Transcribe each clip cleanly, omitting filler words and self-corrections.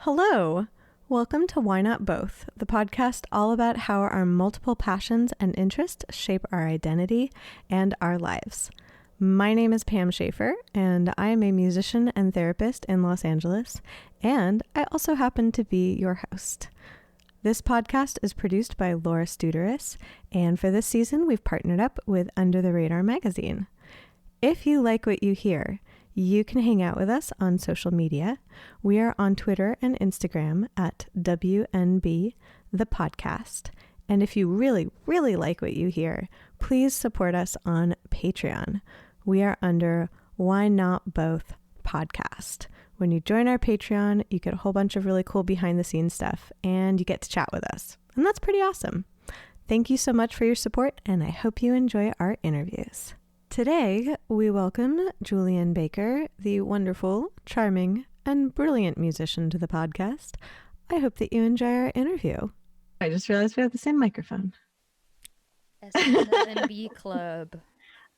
Hello! Welcome to Why Not Both, the podcast all about how our multiple passions and interests shape our identity and our lives. My name is Pam Schaefer, and I am a musician and therapist in Los Angeles, and I also happen to be your host. This podcast is produced by Laura Studeris, and for this season, we've partnered up with Under the Radar magazine. If you like what you hear, you can hang out with us on social media. We are on Twitter and Instagram at WNB the podcast. And if you really, really like what you hear, please support us on Patreon. We are under Why Not Both podcast. When you join our Patreon, you get a whole bunch of really cool behind the scenes stuff and you get to chat with us. And that's pretty awesome. Thank you so much for your support, and I hope you enjoy our interviews. Today, we welcome Julien Baker, the wonderful, charming, and brilliant musician, to the podcast. I hope that you enjoy our interview. I just realized we have the same microphone. S7B Club.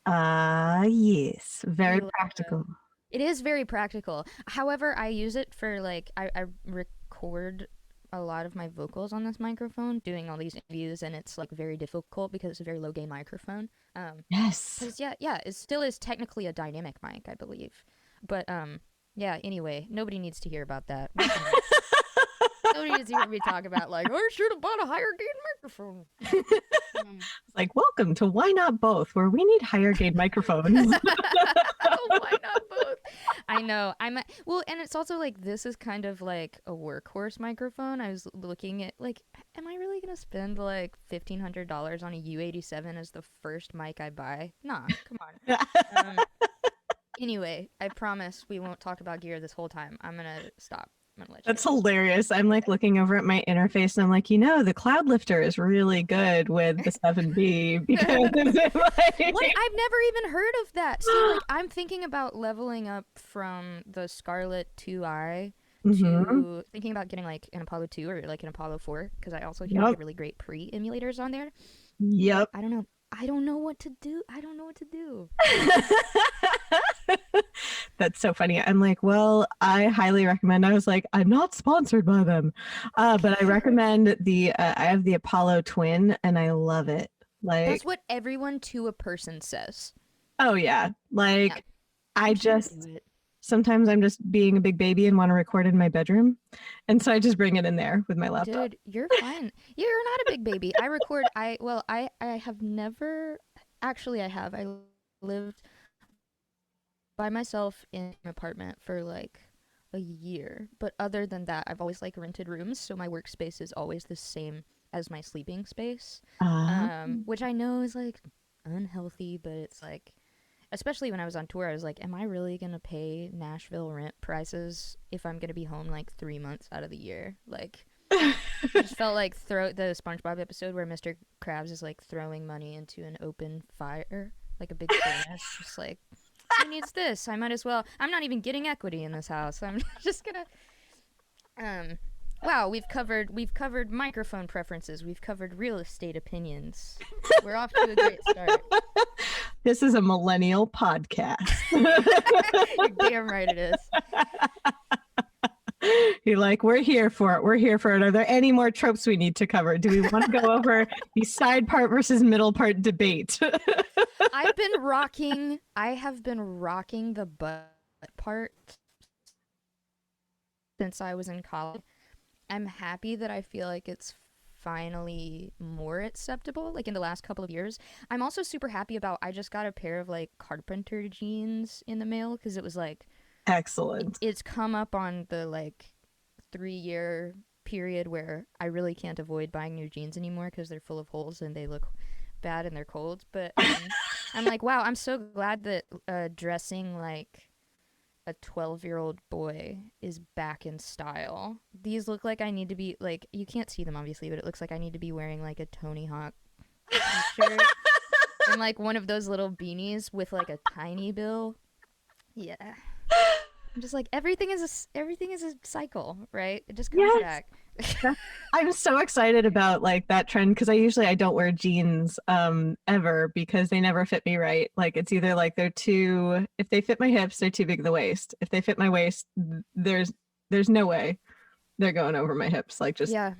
Yes. Very practical. It is very practical. However, I use it for, I record a lot of my vocals on this microphone, doing all these interviews, and it's, very difficult because it's a very low-gain microphone. Yes. Yeah, it still is technically a dynamic mic, I believe. But, anyway, nobody needs to hear about that. Nobody needs to hear me talk about, I should have bought a higher-gain microphone. Welcome to Why Not Both, where we need higher-gain microphones. Why not both? I know. And it's also, this is kind of like a workhorse microphone. I was looking at, am I really going to spend, $1,500 on a U87 as the first mic I buy? Nah, come on. Anyway, I promise we won't talk about gear this whole time. I'm going to stop. That's hilarious. I'm looking over at my interface and I'm the cloud lifter is really good with the 7B because I've never even heard of that. See, I'm thinking about leveling up from the Scarlett 2i to thinking about getting an Apollo 2 or an Apollo 4, because I also hear really great pre-emulators on there. Yep. I don't know what to do. That's so funny. I'm I highly recommend. I was I'm not sponsored by them, but I recommend I have the Apollo Twin and I love it. That's what everyone to a person says. Oh yeah. Sometimes I'm just being a big baby and want to record in my bedroom, and so I just bring it in there with my laptop. Dude, you're fine. You're not a big baby. I have never, actually I have. I lived by myself in an apartment for a year, but other than that, I've always rented rooms, so my workspace is always the same as my sleeping space, which I know is unhealthy, but it's especially when I was on tour, I was am I really gonna pay Nashville rent prices if I'm gonna be home 3 months out of the year? I just felt the SpongeBob episode where Mr. Krabs is throwing money into an open fire, a big furnace, just who needs this? I might as well. I'm not even getting equity in this house. I'm just gonna. Wow, we've covered microphone preferences. We've covered real estate opinions. We're off to a great start. This is a millennial podcast. You're damn right it is. You're we're here for it. We're here for it. Are there any more tropes we need to cover? Do we want to go over the side part versus middle part debate? I have been rocking the butt part since I was in college. I'm happy that I feel it's finally more acceptable, in the last couple of years. I'm also super happy about, I just got a pair of carpenter jeans in the mail, because it was excellent. It's come up on the 3-year period where I really can't avoid buying new jeans anymore because they're full of holes and they look bad and they're cold. But I'm wow, I'm so glad that dressing a 12-year-old boy is back in style. These look I need to be you can't see them obviously, but it looks I need to be wearing a Tony Hawk t-shirt and one of those little beanies with a tiny bill. Yeah. I'm just everything is a cycle, right? It just comes back. I'm so excited about that trend, because I don't wear jeans ever because they never fit me right. It's either they're too, if they fit my hips, they're too big at the waist. If they fit my waist, there's no way. they're going over my hips. Like just, Yeah,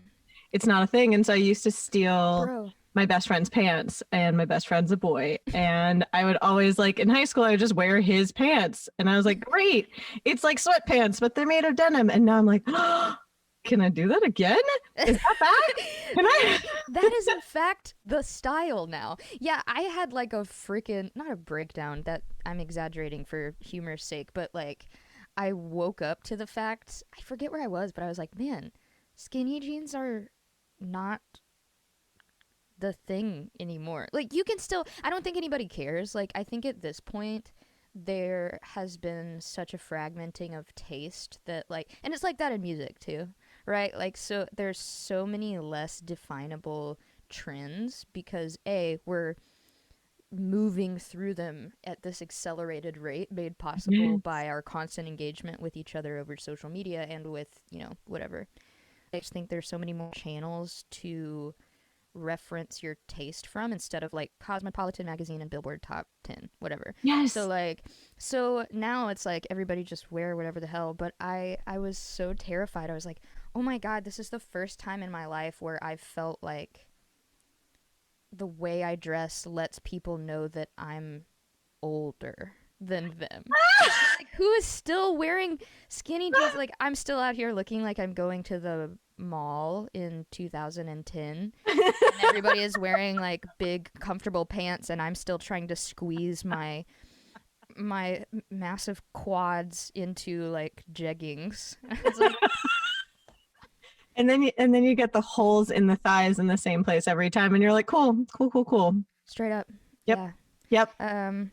it's not a thing. And so I used to steal bro. my best friend's pants, and my best friend's a boy. And I would always, like, in high school, I would just wear his pants. And I was like, great. It's like sweatpants, but they're made of denim. And now I'm like, oh, can I do that again? Is that bad? Can I? That is in fact the style now. Yeah, I had like a freaking, not a breakdown, that I'm exaggerating for humor's sake, but like I woke up to the fact, I forget where I was, but I was like, man, skinny jeans are not the thing anymore. Like you can still, I don't think anybody cares. Like I think at this point there has been such a fragmenting of taste that like, and it's like that in music too, right? Like so there's so many less definable trends because we're moving through them at this accelerated rate made possible by our constant engagement with each other over social media and with, you know, whatever. I just think there's so many more channels to reference your taste from instead of like Cosmopolitan magazine and Billboard top 10 whatever. Yes. So now it's like everybody just wear whatever the hell, but I was so terrified. I was like, oh my god, this is the first time in my life where I felt like the way I dress lets people know that I'm older than them. Like, who is still wearing skinny jeans? Like, I'm still out here looking like I'm going to the mall in 2010, and everybody is wearing like big, comfortable pants, and I'm still trying to squeeze my massive quads into like jeggings. It's like, And then you get the holes in the thighs in the same place every time, and you're like, cool, cool, cool, cool. straight up, Yep. yeah. Yep. Um,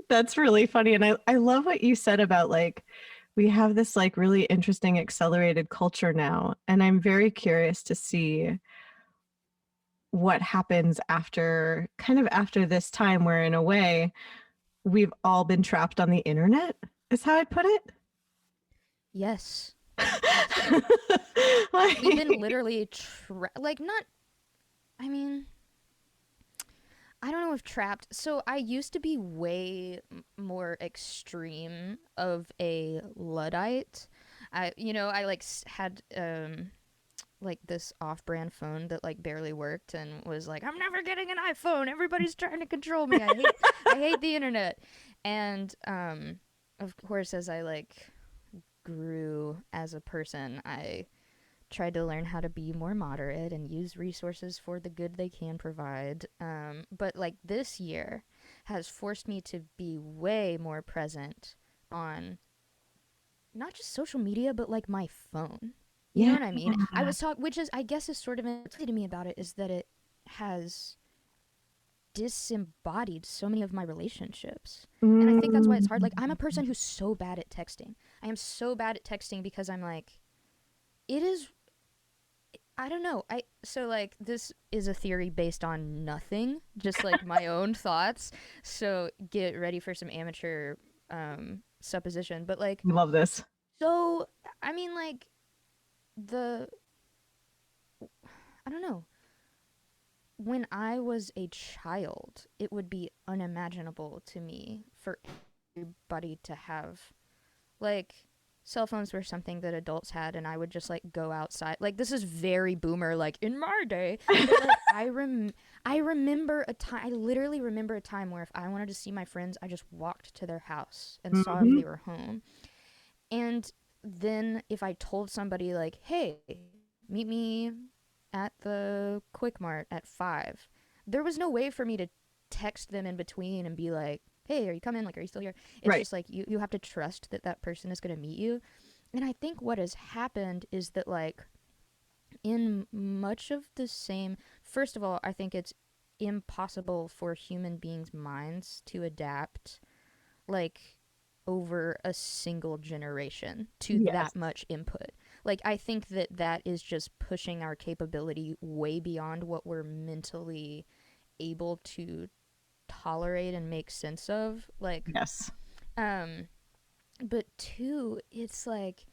That's really funny. And I love what you said about like we have this like really interesting accelerated culture now. And I'm very curious to see what happens after after this time where in a way we've all been trapped on the internet, is how I'd put it. yes. Like, We've been literally like not. I mean, I don't know if trapped. So I used to be way more extreme of a luddite. I like had like this off-brand phone that like barely worked and was like, I'm never getting an iPhone. Everybody's trying to control me. I hate the internet. And of course, as I like grew as a person, I tried to learn how to be more moderate and use resources for the good they can provide. But like this year has forced me to be way more present on not just social media, but like my phone. You know yeah. what I mean? I was talking, which is, I guess, is sort of to me about it is that it has disembodied so many of my relationships. And I think that's why it's hard. Like, I'm a person who's so bad at texting. I am so bad at texting because I'm like, it is, I don't know. So like this is a theory based on nothing, just like my own thoughts. So get ready for some amateur supposition. But like, I love this. so I mean, like the I don't know. When I was a child, it would be unimaginable to me for everybody to have like cell phones were something that adults had, and I would just like go outside. Like this is very boomer. Like in my day, but, like, I remember a time. I literally remember a time where if I wanted to see my friends, I just walked to their house and saw if they were home. And then if I told somebody like, "Hey, meet me at the Quick Mart at 5," there was no way for me to text them in between and be like, hey, are you coming? Like, are you still here? It's Right. just like you have to trust that that person is going to meet you. And I think what has happened is that, like, in much of the same, first of all, I think it's impossible for human beings' minds to adapt, like, over a single generation to Yes. that much input. Like, I think that that is just pushing our capability way beyond what we're mentally able to tolerate and make sense of. Like, Yes. but two, it's like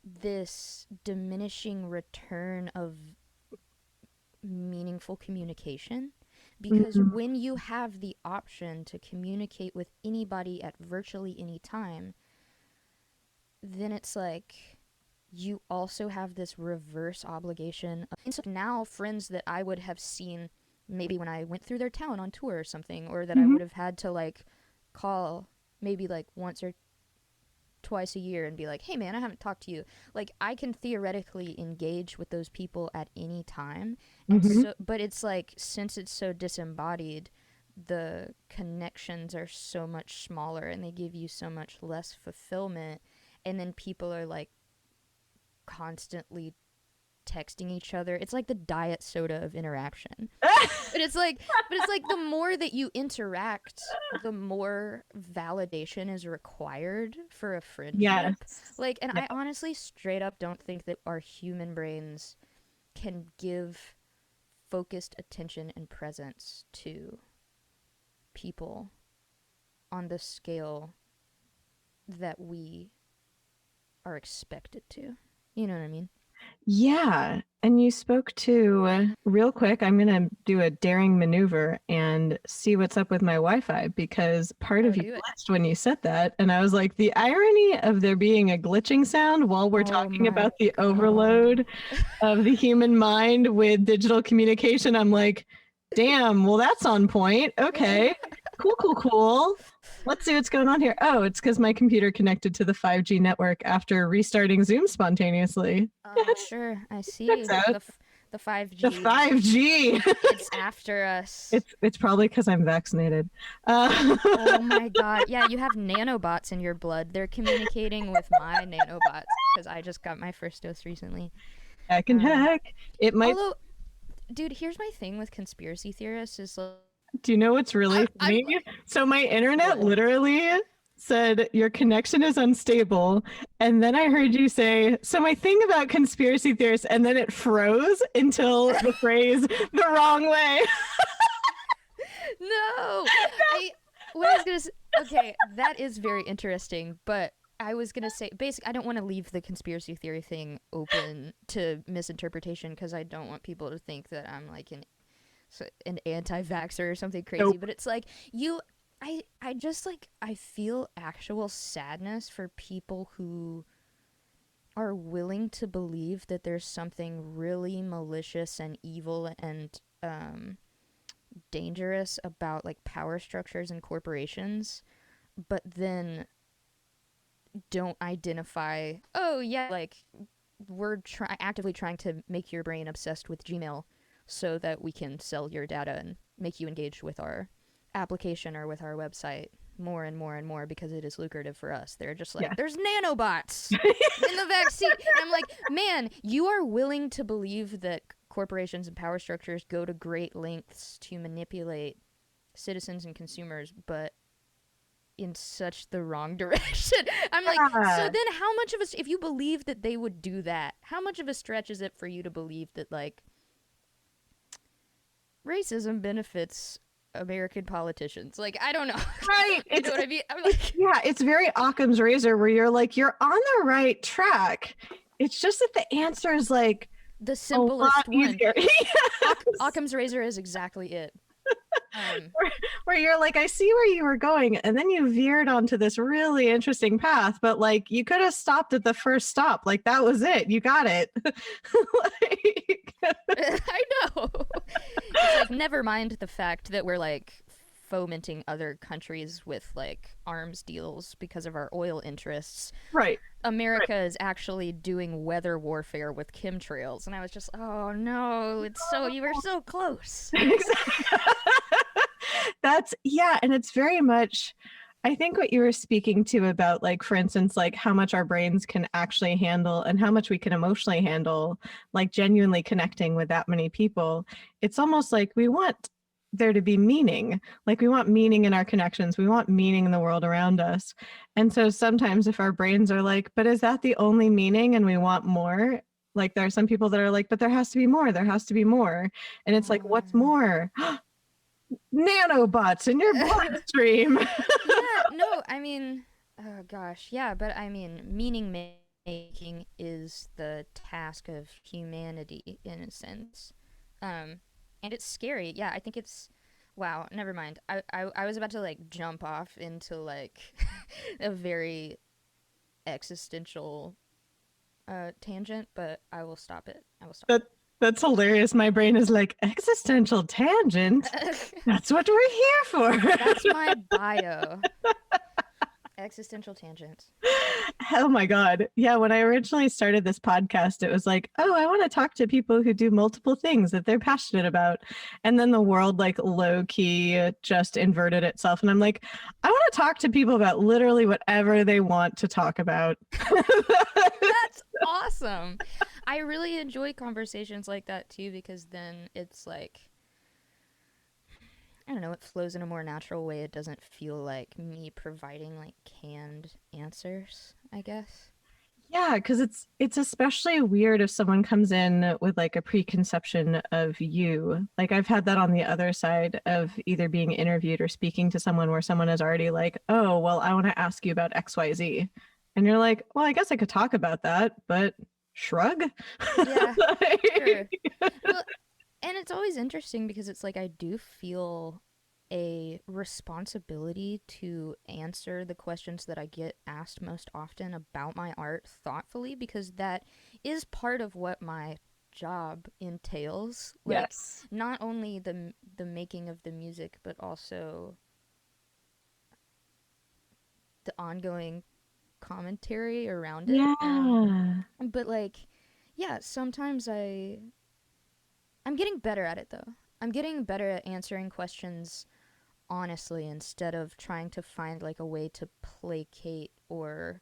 this diminishing return of meaningful communication, because when you have the option to communicate with anybody at virtually any time, then it's like you also have this reverse obligation. And so now friends that I would have seen maybe when I went through their town on tour or something, or that I Mm-hmm. would have had to like call maybe like once or twice a year and be like, hey man, I haven't talked to you. Like, I can theoretically engage with those people at any time. And Mm-hmm. so, but it's like, since it's so disembodied, the connections are so much smaller and they give you so much less fulfillment. And then people are like constantly texting each other. It's like the diet soda of interaction. But it's like the more that you interact, the more validation is required for a Yes. friendship. Like, and Yeah. I honestly straight up don't think that our human brains can give focused attention and presence to people on the scale that we are expected to. You know what I mean? Yeah. And you spoke to, real quick, I'm going to do a daring maneuver and see what's up with my Wi Fi because part Oh, of you do it. glitched when you said that. And I was like, the irony of there being a glitching sound while we're Oh talking my about the god. overload of the human mind with digital communication. I'm like, damn, well, that's on point. Okay. Cool, cool, cool. Let's see what's going on here. Oh, it's because my computer connected to the 5G network after restarting Zoom spontaneously. Oh, sure. I Checks see. out. The The 5G. 5G. It's after us. It's probably because I'm vaccinated. Oh my god. Yeah, you have nanobots in your blood. They're communicating with my nanobots because I just got my first dose recently. Heck and Um, heck. It might. Although, dude, here's my thing with conspiracy theorists is like, Do you know what's really I'm funny? So my internet what? literally said your connection is unstable, and then I heard you say, "So my thing about conspiracy theorists," and then it froze until the phrase the wrong way. No. I what I was going to say, okay, that is very interesting, but I was going to say I don't want to leave the conspiracy theory thing open to misinterpretation because I don't want people to think that I'm like an anti-vaxxer or something crazy, Nope. but it's like I just like I feel actual sadness for people who are willing to believe that there's something really malicious and evil and dangerous about like power structures and corporations, but then don't identify, oh yeah, like we're actively trying to make your brain obsessed with Gmail so that we can sell your data and make you engage with our application or with our website more and more and more because it is lucrative for us. They're just like, Yeah. there's nanobots in the vaccine. And I'm like, man, you are willing to believe that corporations and power structures go to great lengths to manipulate citizens and consumers, but in such the wrong direction. I'm like, so Yeah. then how much of a, if you believe that they would do that, how much of a stretch is it for you to believe that like racism benefits American politicians? Like, I don't know. Right. You know what I mean? I'm like, Yeah, it's very Occam's razor where you're like, you're on the right track. It's just that the answer is like the a lot simplest one. easier. Yes. Occam's razor is exactly it. Um, Where you're like, I see where you were going, and then you veered onto this really interesting path, but like you could have stopped at the first stop. Like that was it. You got it. Like, I know. It's like, never mind the fact that we're like fomenting other countries with like arms deals because of our oil interests. right. America is actually doing weather warfare with chemtrails. And I was just, oh no, it's so, you were so close. Exactly. That's yeah, and it's very much I think what you were speaking to about like for instance like how much our brains can actually handle and how much we can emotionally handle like genuinely connecting with that many people. It's almost like we want there to be meaning. Like we want meaning in our connections. We want meaning in the world around us. And so sometimes if our brains are like, but is that the only meaning and we want more? Like there are some people that are like, but there has to be more. There has to be more. And it's like, what's more? Nanobots in your bloodstream. Yeah, no, I mean, oh gosh, yeah, but I mean, meaning making is the task of humanity in a sense. And it's scary. Yeah, I think it's, wow, never mind. I was about to like jump off into like a very existential tangent, but I will stop it. I will stop That that's hilarious. My brain is like, existential tangent. it. That's what we're here for. That's my bio. Existential tangents. Oh my God. Yeah, when I originally started this podcast, it was like, oh, I want to talk to people who do multiple things that they're passionate about. And then the world, like, low key just inverted itself. And I'm like, I want to talk to people about literally whatever they want to talk about. That's awesome. I really enjoy conversations like that too, because then it's like, I don't know, it flows in a more natural way. It doesn't feel like me providing like canned answers, I guess. Yeah, because it's especially weird if someone comes in with like a preconception of you. Like I've had that on the other side of either being interviewed or speaking to someone where someone is already like, "Oh, well, I want to ask you about XYZ." And you're like, "Well, I guess I could talk about that, but shrug." Yeah, sure. Well, and it's always interesting because it's like I do feel a responsibility to answer the questions that I get asked most often about my art thoughtfully, because that is part of what my job entails. Like, Yes. not only the making of the music, but also the ongoing commentary around it. Yeah. But like, yeah, sometimes I'm getting better at it though. I'm getting better at answering questions honestly instead of trying to find like a way to placate or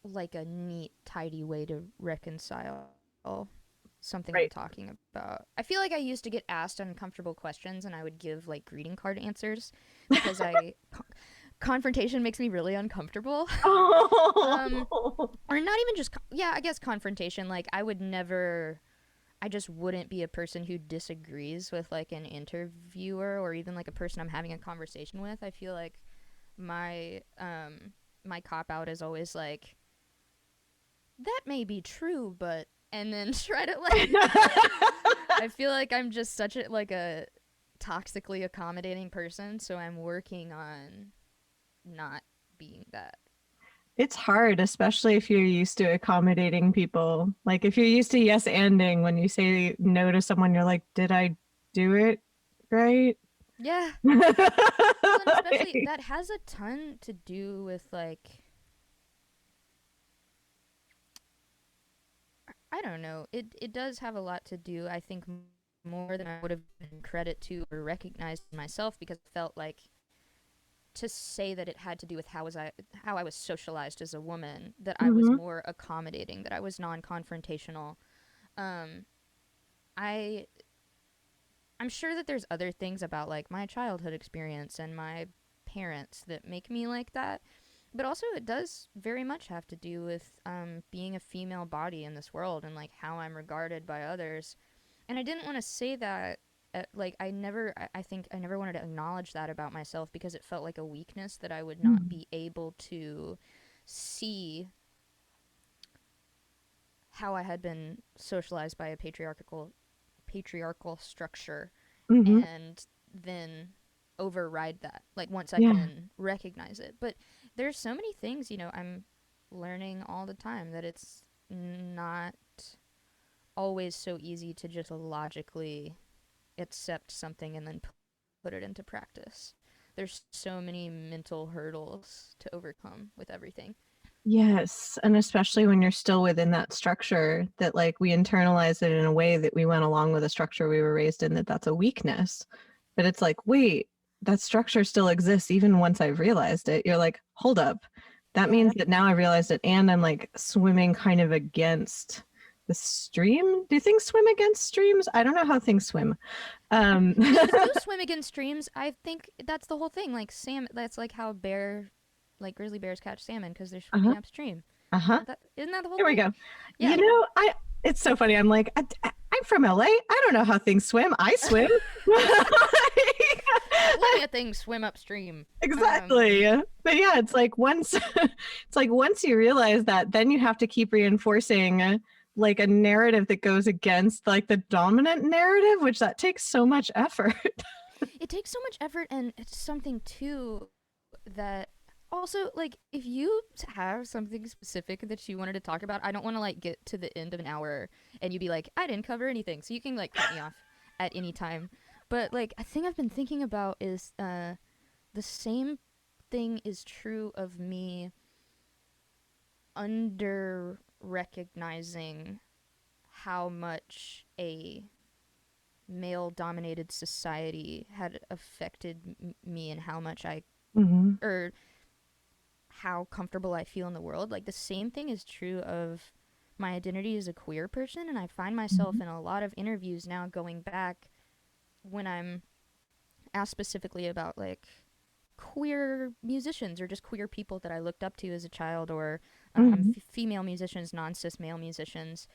like a neat, tidy way to reconcile something I'm Right. talking about. I feel like I used to get asked uncomfortable questions and I would give like greeting card answers because confrontation makes me really uncomfortable. um Oh. or not even just yeah, I guess confrontation, like I just wouldn't be a person who disagrees with like an interviewer or even like a person I'm having a conversation with. I feel like my cop out is always like, that may be true, but, and then try to like I feel like I'm just such a like a toxically accommodating person, so I'm working on not being that. It's hard, especially if you're used to accommodating people. Like if you're used to yes anding when you say no to someone, you're like, did I do it right? Yeah. Well, and especially that has a ton to do with like, I don't know. It does have a lot to do, I think, more than I would have given credit to or recognized myself, because it felt like, to say that it had to do with how I was socialized as a woman, that I was Hmm. more accommodating, that I was non-confrontational. Um, I I'm sure that there's other things about like my childhood experience and my parents that make me like that. But also, it does very much have to do with being a female body in this world and like how I'm regarded by others. And I didn't want to say that. Like I think I never wanted to acknowledge that about myself because it felt like a weakness that I would not be able to see how I had been socialized by a patriarchal structure Hmm. and then override that, like once I Yeah. can recognize it. But there's so many things, I'm learning all the time, that it's not always so easy to just logically accept something and then put it into practice. There's so many mental hurdles to overcome with everything. Yes. And especially when you're still within that structure, that like we internalize it in a way that we went along with a structure we were raised in, that that's a weakness. But it's like, wait, that structure still exists even once I've realized it. You're like, hold up. That Yeah, means that now I realized it and I'm like swimming kind of against the stream. Do things swim against streams? I don't know how things swim. things do swim against streams. I think that's the whole thing. Like that's like how like grizzly bears catch salmon because they're Uh-huh. swimming upstream. Uh-huh. Isn't that the whole Here we thing? go. Yeah. It's so funny. I'm like, I'm from LA. I don't know how things swim. I swim. Plenty of things swim upstream. Exactly. But yeah, it's like once you realize that, then you have to keep reinforcing like a narrative that goes against like the dominant narrative, which that takes so much effort. It takes so much effort, and it's something too that also, like, if you have something specific that you wanted to talk about, I don't want to like get to the end of an hour and you be like, I didn't cover anything, so you can like cut me off at any time. But like, a thing I've been thinking about is the same thing is true of me under recognizing how much a male dominated society had affected me and how much I Mm-hmm. or how comfortable I feel in the world. Like the same thing is true of my identity as a queer person, and I find myself Mm-hmm. in a lot of interviews now going back when I'm asked specifically about like queer musicians or just queer people that I looked up to as a child, or Mm-hmm. female musicians, non-cis male musicians.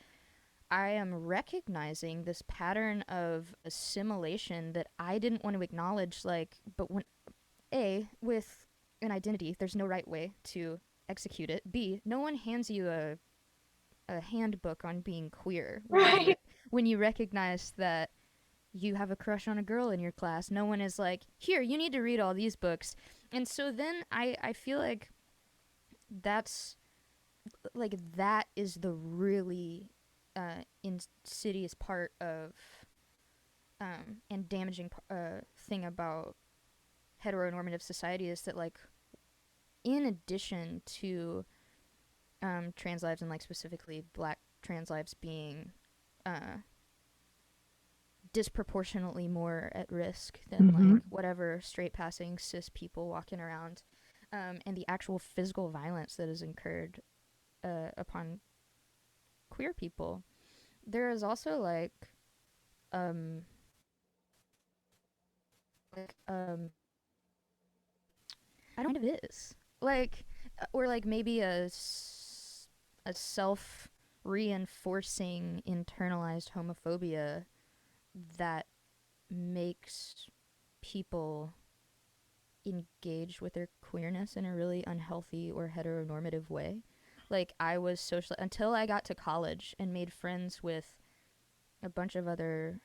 I am recognizing this pattern of assimilation that I didn't want to acknowledge. Like, but when with an identity, there's no right way to execute it. B, no one hands you a handbook on being queer Right. when you recognize that you have a crush on a girl in your class. No one is like, here, you need to read all these books. And so then I feel like that's that is the really insidious part of and damaging thing about heteronormative society is that like in addition to trans lives and like specifically black trans lives being uh, disproportionately more at risk than Mm-hmm. like whatever straight passing cis people walking around, and the actual physical violence that is incurred upon queer people. There is also um like I don't know what it is like or like maybe a self reinforcing internalized homophobia that makes people engage with their queerness in a really unhealthy or heteronormative way. Like I was social until I got to college and made friends with a bunch of other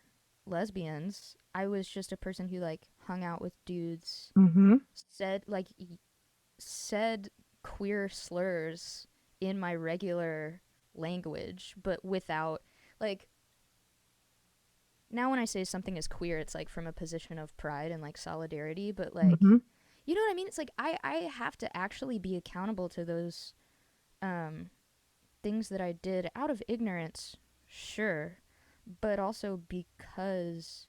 lesbians. I was just a person who like hung out with dudes, Mm-hmm. said like said queer slurs in my regular language, but without like now when I say something is queer, it's like from a position of pride and like solidarity, but like Mm-hmm. you know what I mean? It's like I have to actually be accountable to those um things that I did out of ignorance, sure, but also because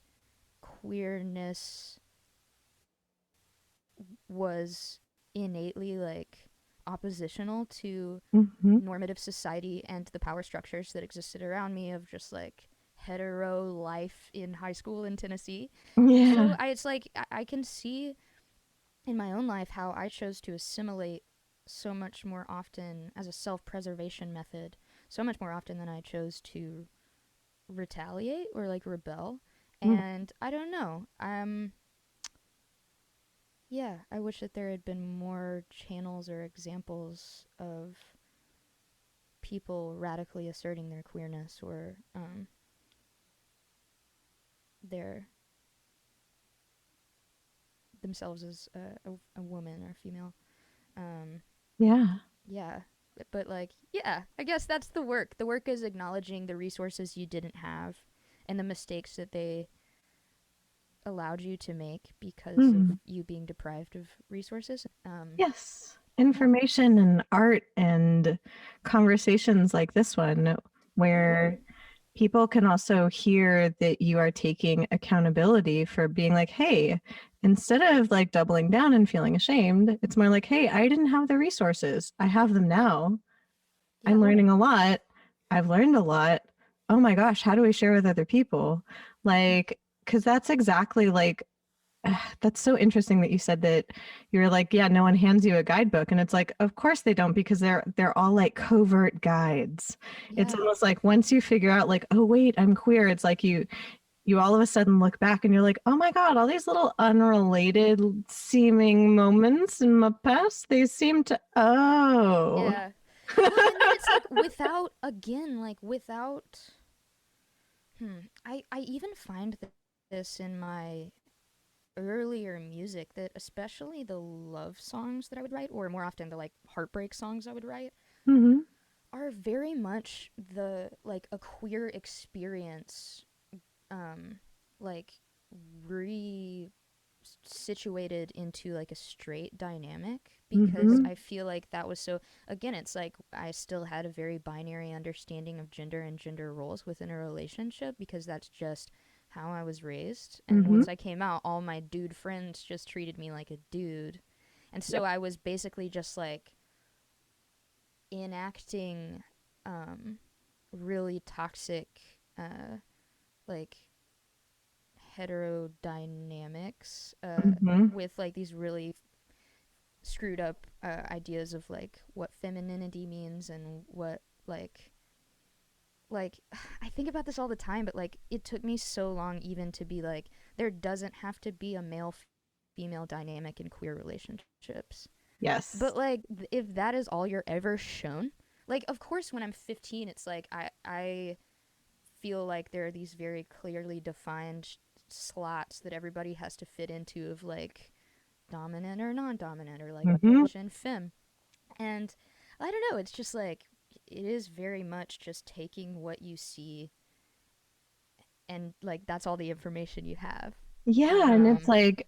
queerness was innately like oppositional to Mm-hmm. normative society and the power structures that existed around me of just like hetero life in high school in Tennessee. So Yeah. it's like I can see in my own life how I chose to assimilate so much more often as a self-preservation method, so much more often than I chose to retaliate or like rebel. Mm. And I don't know. Yeah, I wish that there had been more channels or examples of people radically asserting their queerness or their themselves as a woman or female. Um, Yeah. yeah, but like, yeah, I guess that's the work. The work is acknowledging the resources you didn't have and the mistakes that they allowed you to make because of Mm. you being deprived of resources. Yes. Yeah, Information and art and conversations like this one, where people can also hear that you are taking accountability for being like, hey, instead of like doubling down and feeling ashamed, it's more like, hey, I didn't have the resources. I have them now. I'm yeah, learning a lot. I've learned a lot. Oh my gosh, how do we share with other people? Like, because that's exactly like, that's so interesting that you said that you're like, yeah, no one hands you a guidebook. And it's like, of course they don't, because they're all like covert guides. It's yeah, almost like once you figure out like, oh wait, I'm queer, it's like you all of a sudden look back and you're like, oh my God, all these little unrelated seeming moments in my past, they seem to oh. yeah. Well, and then it's like without again, like without. I even find this in my earlier music, that especially the love songs that I would write, or more often the like heartbreak songs I would write, Mm-hmm. are very much the like a queer experience, um, like re situated into like a straight dynamic, because Mm-hmm. I feel like that was so, again, it's like I still had a very binary understanding of gender and gender roles within a relationship, because that's just how I was raised. And Mm-hmm. once I came out, all my dude friends just treated me like a dude. And so Yep. I was basically just like enacting um really toxic uh like heterodynamics Mm-hmm. with like these really screwed up ideas of like what femininity means, and what like like I think about this all the time, but like it took me so long even to be like, there doesn't have to be a male female dynamic in queer relationships. Yes. But like if that is all you're ever shown, like of course when I'm 15 it's like I feel like there are these very clearly defined slots that everybody has to fit into, of like dominant or non-dominant, or like Mm-hmm. butch and femme. And I don't know, it's just like it is very much just taking what you see, and like that's all the information you have. Yeah, And and it's like,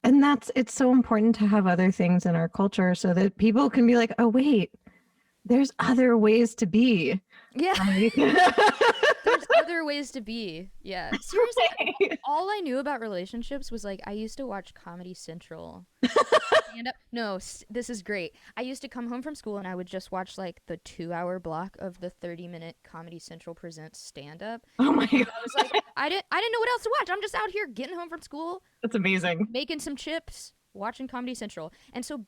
and it's so important to have other things in our culture so that people can be like, oh wait, there's other ways to be. yeah, Like, there's other ways to be. Yeah, seriously, all I knew about relationships was like I used to watch Comedy Central stand up. No, this is great. I used to come home from school and I would just watch like the 2 hour block of the 30-minute Comedy Central presents stand up, oh my because god, I was like, I didn't know what else to watch. I'm just out here getting home from school, that's amazing. making some chips, watching Comedy Central. And so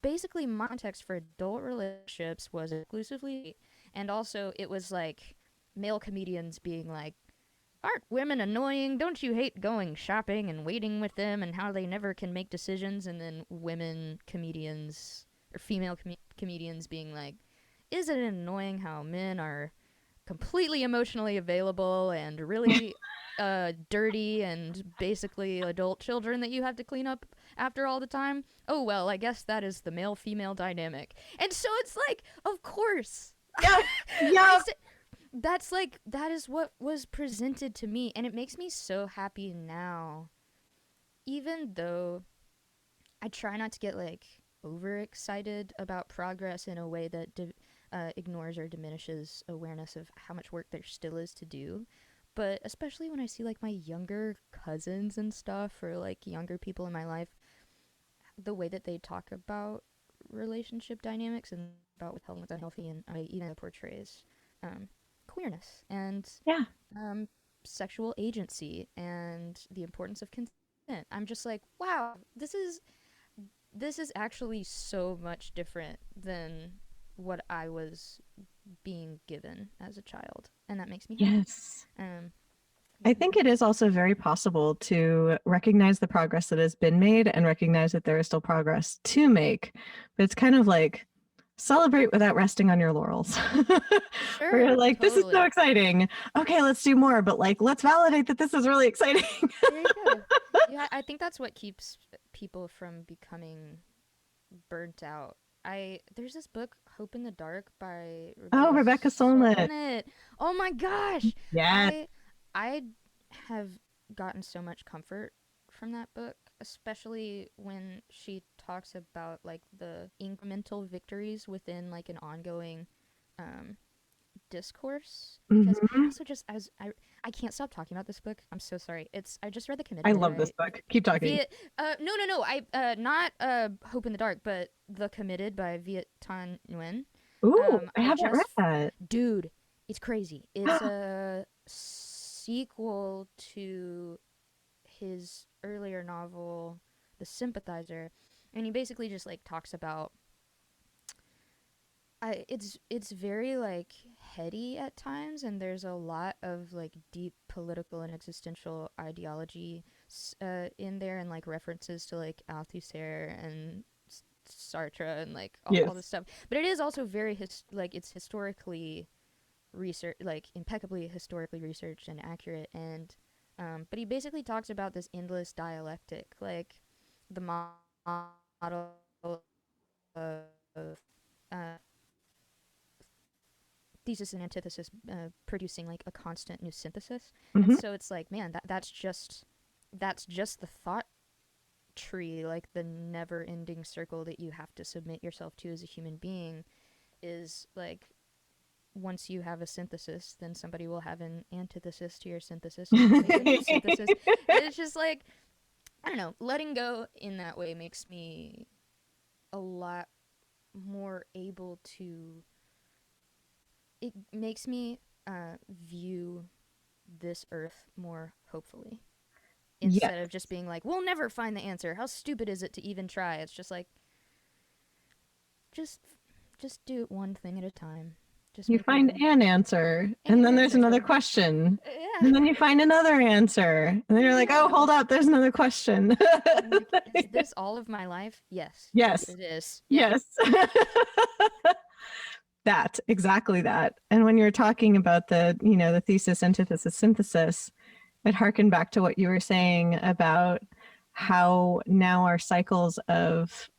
basically my context for adult relationships was exclusively, and also it was like male comedians being like, aren't women annoying? Don't you hate going shopping and waiting with them and how they never can make decisions? And then women comedians, or female comedians being like, isn't it annoying how men are completely emotionally available and really dirty and basically adult children that you have to clean up after all the time? Oh, well, I guess that is the male female dynamic. And so it's like, of course. Yep. I Yep. say, that's like, that is what was presented to me. And it makes me so happy now, even though I try not to get like overexcited about progress in a way that ignores or diminishes awareness of how much work there still is to do. But especially when I see like my younger cousins and stuff, or like younger people in my life, the way that they talk about relationship dynamics and about what's healthy and what's unhealthy, and even portrays um, queerness and Yeah. um, sexual agency and the importance of consent. I'm just like, wow, this is actually so much different than what I was being given as a child, and that makes me happy. Yes. Um, I yeah, think it is also very possible to recognize the progress that has been made and recognize that there is still progress to make. But it's kind of like celebrate without resting on your laurels. Where you're sure, like, this is so totally. exciting. Okay, let's do more. But like, let's validate that this is really exciting. There you go. Yeah, I think that's what keeps people from becoming burnt out. There's this book, Hope in the Dark, by Oh, Rebecca Rebecca Solnit. Solnit. Oh my gosh, Yes. I have gotten so much comfort from that book, especially when she talks about like the incremental victories within like an ongoing um, discourse. Because I Hmm. also just I can't stop talking about this book. I'm so sorry. I just read The I Committed love this by book. Keep talking. Viet. No. I not Hope in the Dark, but The Committed by Viet Thanh Nguyen. Ooh, I I haven't read just that. dude, it's crazy. It's a sequel to his earlier novel, The Sympathizer, and he basically just like talks about. It's very like heady at times, and there's a lot of like deep political and existential ideology in there, and like references to like Althusser and Sartre and like all this Yes. stuff. But it is also very like it's historically research, like impeccably historically researched and accurate. And But he basically talks about this endless dialectic, like the model of uh, thesis and antithesis producing like a constant new synthesis. And Mm-hmm. so it's like, man, that's just the thought tree, like the never-ending circle that you have to submit yourself to as a human being is like once you have a synthesis, then somebody will have an antithesis to your synthesis and you'll make a new synthesis. And it's just like, I don't know, letting go in that way makes me a lot more able to, it makes me view this earth more hopefully Yeah. instead of just being like, we'll never find the answer. How stupid is it to even try? It's just like, just just do it one thing at a time. Just You make find one an answer, and an then there's another answer. question, Yeah. and then you find another answer, and then you're like, oh, Yeah. hold up, there's another question. I'm like, is this all of my life? Yes. Yes, Yes. it is. Yeah. Yes. That, exactly that. And when you're talking about the thesis, antithesis, synthesis, it harkened back to what you were saying about how now our cycles of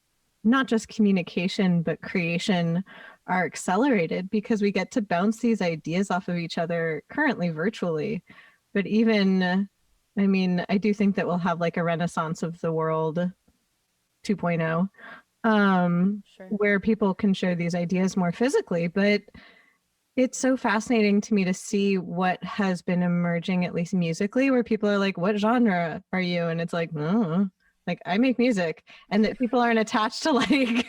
not just communication, but creation are accelerated because we get to bounce these ideas off of each other currently virtually. But even, I mean, I do think that we'll have like a renaissance of the world 2.0, Sure. where people can share these ideas more physically. But it's so fascinating to me to see what has been emerging, at least musically, where people are like, what genre are you? And it's like, oh, like I make music. And that people aren't attached to like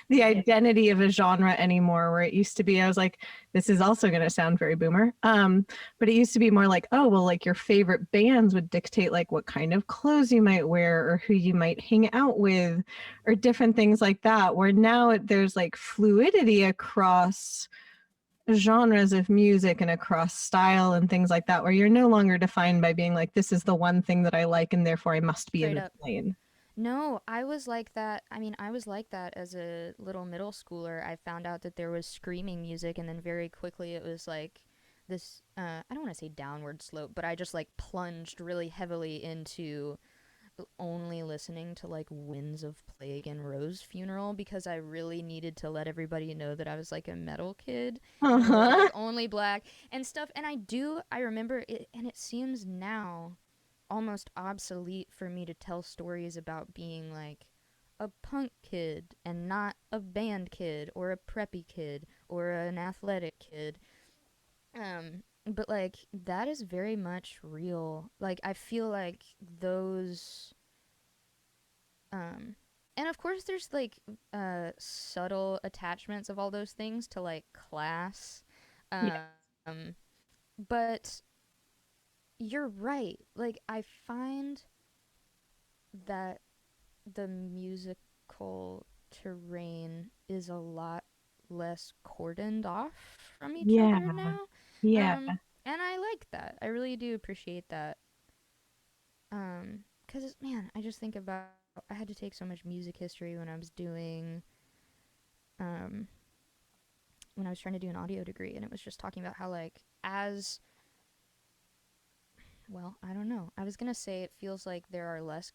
the identity of a genre anymore, where it used to be, I was like, this is also going to sound very boomer. But it used to be more like, oh, well, like your favorite bands would dictate like what kind of clothes you might wear or who you might hang out with or different things like that, where now there's like fluidity across genres of music and across style and things like that, where you're no longer defined by being like, this is the one thing that I like and therefore I must be in Straight this up. lane. No, I was like that. I mean, I was like that as a little middle schooler. I found out that there was screaming music, and then very quickly it was like this I don't want to say downward slope, but I just like plunged really heavily into only listening to like Winds of Plague and Rose Funeral because I really needed to let everybody know that I was like a metal kid and wore Uh-huh. like only black and stuff. And I remember it, and it seems now almost obsolete for me to tell stories about being like a punk kid and not a band kid or a preppy kid or an athletic kid. But like that is very much real. Like I feel like those um and of course there's like subtle attachments of all those things to like class. Yeah. Um but you're right. Like I find that the musical terrain is a lot less cordoned off from each Yeah. other now. Yeah. And I like that. I really do appreciate that. Cause man, I just think about I had to take so much music history um when I was trying to do an audio degree, and it was just talking about how like as well, I don't know. I was gonna say it feels like there are less,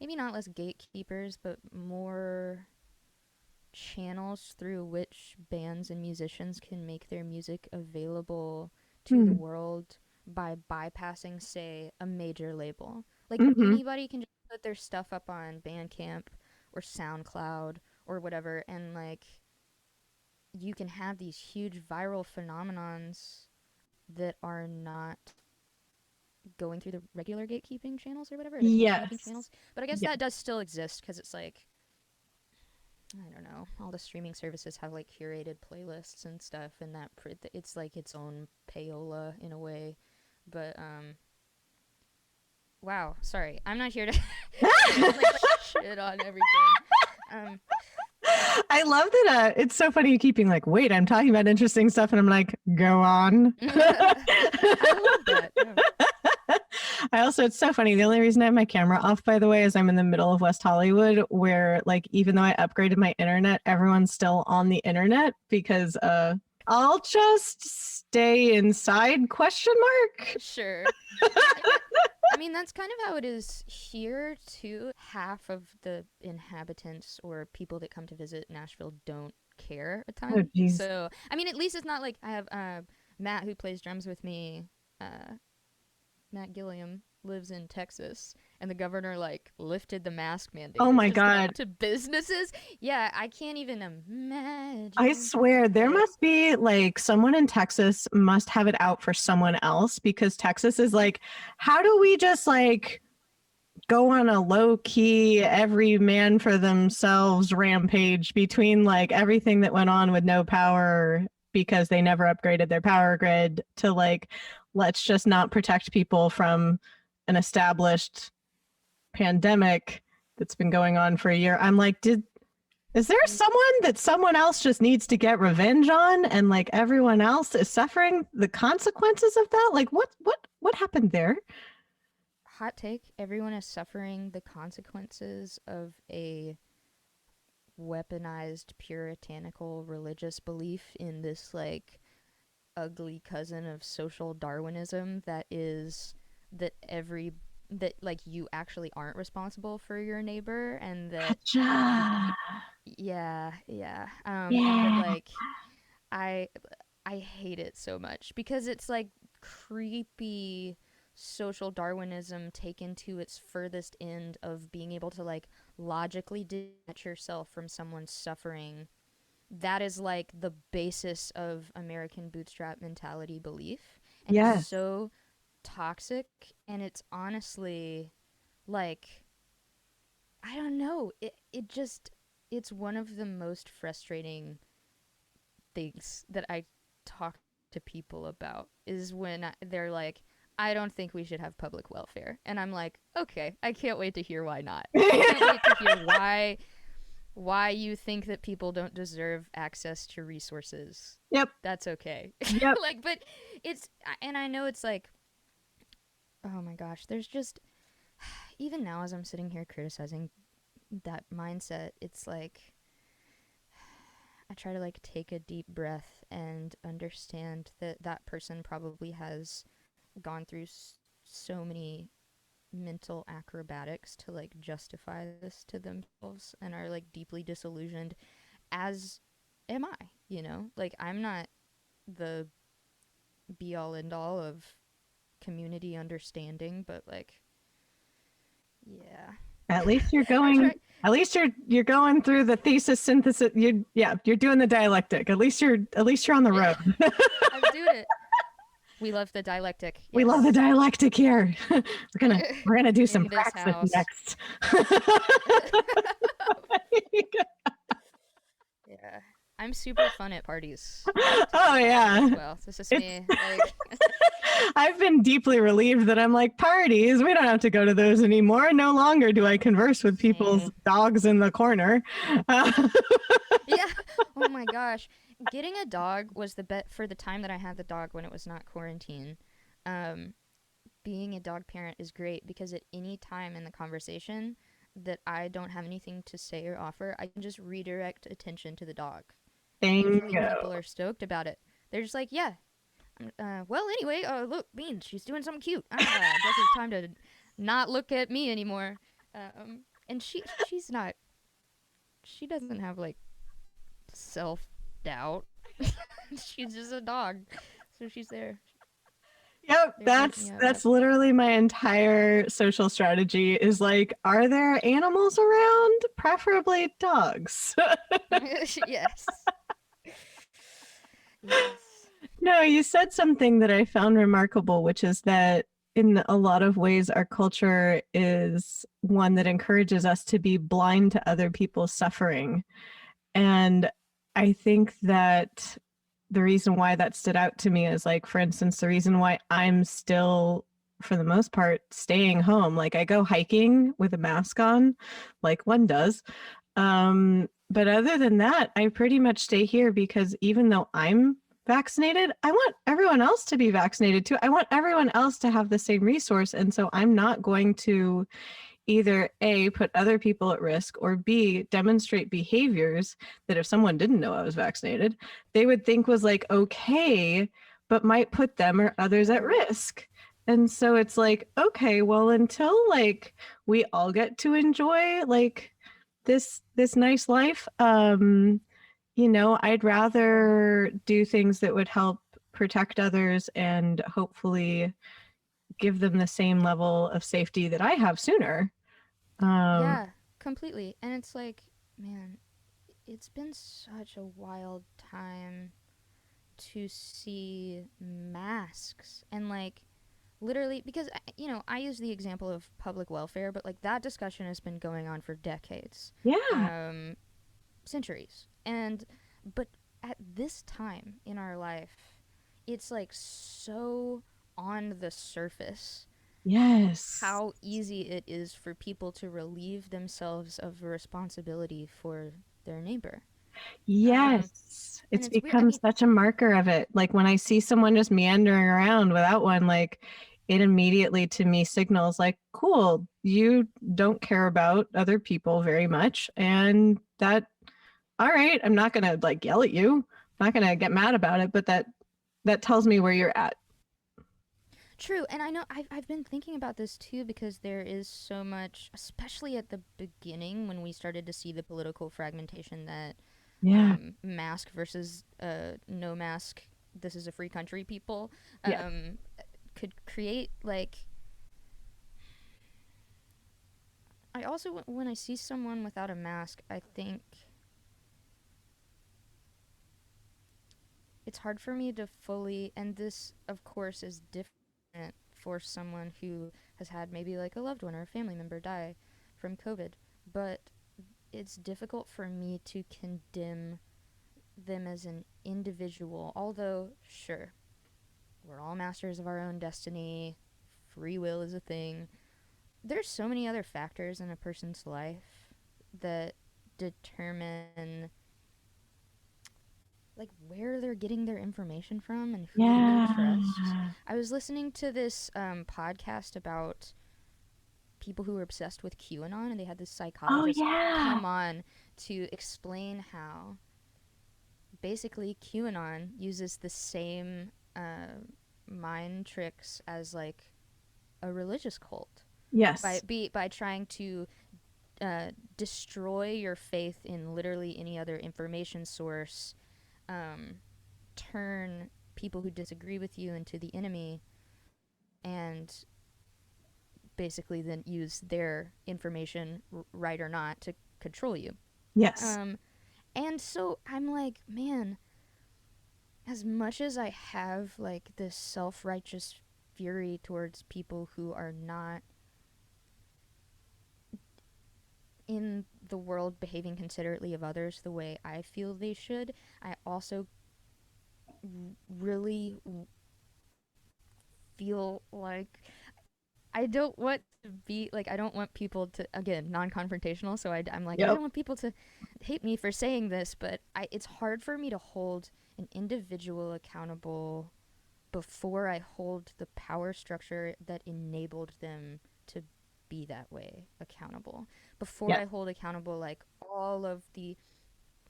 maybe not less gatekeepers, but more channels through which bands and musicians can make their music available to the Hmm. world by bypassing, say, a major label. Like Mm-hmm. anybody can just put their stuff up on Bandcamp or SoundCloud or whatever, and like you can have these huge viral phenomenons that are not going through the regular gatekeeping channels or whatever, the taste making Yes. channels. But I guess Yeah. that does still exist because it's like I don't know. All the streaming services have like curated playlists and stuff, and it's like its own payola in a way. But wow, sorry, I'm not here to like shit on everything. Um, I love that it's so funny you keeping like, wait, I'm talking about interesting stuff and I'm like, go on. I love that. Yeah. I also, it's so funny. The only reason I have my camera off, by the way, is I'm in the middle of West Hollywood, where like even though I upgraded my internet, everyone's still on the internet because I'll just stay inside, question mark? Sure. I mean, that's kind of how it is here, too. Half of the inhabitants or people that come to visit Nashville don't care a Oh, ton. geez. So, I mean, at least it's not like I have Matt, who plays drums with me, Matt Gilliam, lives in Texas, and the governor, like, lifted the mask mandate. Oh It's my just gone God. to businesses. Yeah, I can't even I imagine. swear there But, must be like someone in Texas must have it out for someone else, because Texas is like, how do we just like go on a low key, every man for themselves rampage between like everything that went on with no power because they never upgraded their power grid to like, let's just not protect people from an established pandemic that's been going on for a year. I'm like, is there someone that someone else just needs to get revenge on, and like everyone else is suffering the consequences of that? Like what happened there? hot take, everyone is suffering the consequences of a weaponized puritanical religious belief in this like ugly cousin of social Darwinism that is that every that like you actually aren't responsible for your neighbor and that Gotcha. yeah and that Yeah. like I I hate it so much because it's like creepy social Darwinism taken to its furthest end of being able to like logically detach yourself from someone's suffering. That is like the basis of American bootstrap mentality belief. And it's Yes. so toxic. And it's honestly like, I don't know. It just, it's one of the most frustrating things that I talk to people about is when they're like, I don't think we should have public welfare. And I'm like, okay, I can't wait to hear why not. I can't wait to hear why you think that people don't deserve access to resources. Yep. That's okay. Yep. Like, but it's, and I know it's like, oh my gosh, there's just, even now as I'm sitting here criticizing that mindset, it's like, I try to like take a deep breath and understand that that person probably has gone through so many mental acrobatics to like justify this to themselves and are like deeply disillusioned, as am I, you know? Like I'm not the be all end all of community understanding, but like yeah. At least you're I going try at least you're going through the thesis synthesis. You're doing the dialectic. At least you're on the yeah, road. I'm doing it. We love the dialectic. We love the Yes. dialectic here. We're gonna do some In this praxis house. next. Yeah. I'm super fun at parties. Oh yeah. As well. This is It's me. Like I've been deeply relieved that I'm like, parties, we don't have to go to those anymore. No longer do I converse with people's same. dogs in the corner. Yeah. Oh my gosh. Getting a dog was the bet for the time that I had the dog when it was not quarantine. Um, Being a dog parent is great because at any time in the conversation that I don't have anything to say or offer, I can just redirect attention to the dog. And usually Bingo. people are stoked about it. They're just like, yeah. Well, anyway, look, Bean, she's doing something cute. I guess it's time to not look at me anymore. And she's not. She doesn't have like self doubt. She's just a dog, so she's there. Yep, There to lift that's me up. that's literally my entire social strategy is like, are there animals around? Preferably dogs. Yes. Yes. No, you said something that I found remarkable, which is that in a lot of ways, our culture is one that encourages us to be blind to other people's suffering. And I think that the reason why that stood out to me is like, for instance, the reason why I'm still, for the most part, staying home. Like I go hiking with a mask on, like one does. But other than that, I pretty much stay here because even though I'm vaccinated, I want everyone else to be vaccinated too. I want everyone else to have the same resource. And so I'm not going to either A, put other people at risk, or B, demonstrate behaviors that if someone didn't know I was vaccinated, they would think was like okay, but might put them or others at risk. And so it's like, okay, well, until like we all get to enjoy like this nice life, you know, I'd rather do things that would help protect others and hopefully give them the same level of safety that I have sooner. Yeah, completely. And it's like, man, it's been such a wild time to see masks and like literally because you know, I use the example of public welfare, but like that discussion has been going on for decades. Yeah. Centuries. And but at this time in our life, it's like so on the surface Yes. how easy it is for people to relieve themselves of responsibility for their neighbor. Um, Yes. and It's it's weird. I become mean, such a marker of it. Like when I see someone just meandering around without one, like it immediately to me signals like, cool, you don't care about other people very much. And that, all right, I'm not going to like yell at you. I'm not going to get mad about it, but that tells me where you're at. true. And I know I've been thinking about this too because there is so much, especially at the beginning when we started to see the political fragmentation that Yeah. mask versus no mask, this is a free country people Yeah. could create like I also when I see someone without a mask, I think it's hard for me to fully, and this of course is different for someone who has had maybe like a loved one or a family member die from COVID, but it's difficult for me to condemn them as an individual, although sure, we're all masters of our own destiny, free will is a thing. There's so many other factors in a person's life that determine like where they're getting their information from and who they Yeah. trust. I was listening to this podcast about people who were obsessed with QAnon, and they had this Oh, psychologist yeah. come on to explain how basically QAnon uses the same mind tricks as like a religious cult Yes. by trying to destroy your faith in literally any other information source, um, turn people who disagree with you into the enemy, and basically then use their information, right or not, to control you. Yes. Um, and so I'm like, man, as much as I have like this self righteous fury towards people who are not in the world behaving considerately of others the way I feel they should, I also really feel like I don't want to be like I don't want people to again non-confrontational. So I'm like I Yep. don't want people to hate me for saying this, but it's hard for me to hold an individual accountable before I hold the power structure that enabled them to be that way accountable. Before Yeah. I hold accountable like all of the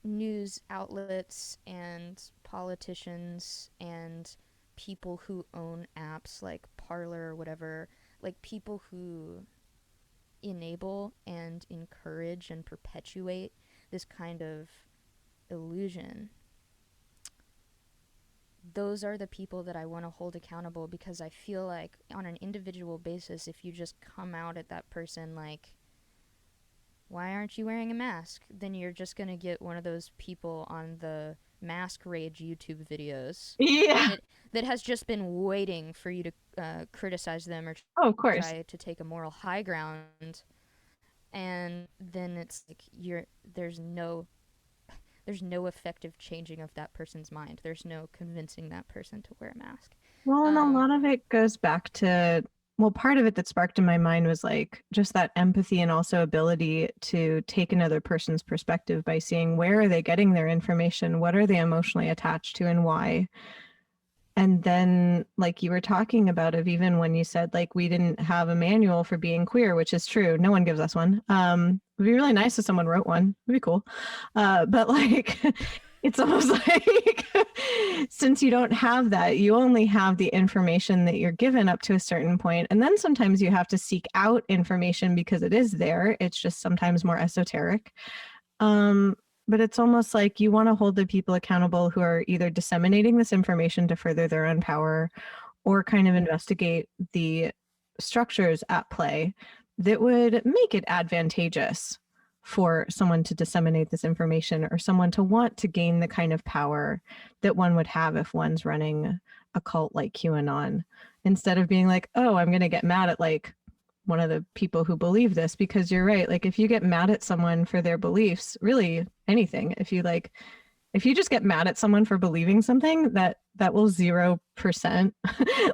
news outlets and politicians and people who own apps like Parler or whatever, like people who enable and encourage and perpetuate this kind of illusion. Those are the people that I want to hold accountable because I feel like on an individual basis, if you just come out at that person like, why aren't you wearing a mask? Then you're just going to get one of those people on the mask rage YouTube videos Yeah. that has just been waiting for you to criticize them or Oh, of course. try to take a moral high ground. And then it's like there's no effective changing of that person's mind. There's no convincing that person to wear a mask. Well, and a Um, lot of it goes back to, well, part of it that sparked in my mind was like just that empathy and also ability to take another person's perspective by seeing where are they getting their information, what are they emotionally attached to, and why. And then, like you were talking about, of even when you said, like, we didn't have a manual for being queer, which is true. No one gives us one. It'd be really nice if someone wrote one. It'd be cool. But like, it's almost like since you don't have that, you only have the information that you're given up to a certain point. And then sometimes you have to seek out information because it is there. It's just sometimes more esoteric. But it's almost like you want to hold the people accountable who are either disseminating this information to further their own power or kind of investigate the structures at play that would make it advantageous for someone to disseminate this information or someone to want to gain the kind of power that one would have if one's running a cult like QAnon, instead of being like, oh, I'm going to get mad at like one of the people who believe this. Because you're right, like if you get mad at someone for their beliefs, really anything, if you just get mad at someone for believing something, that will 0%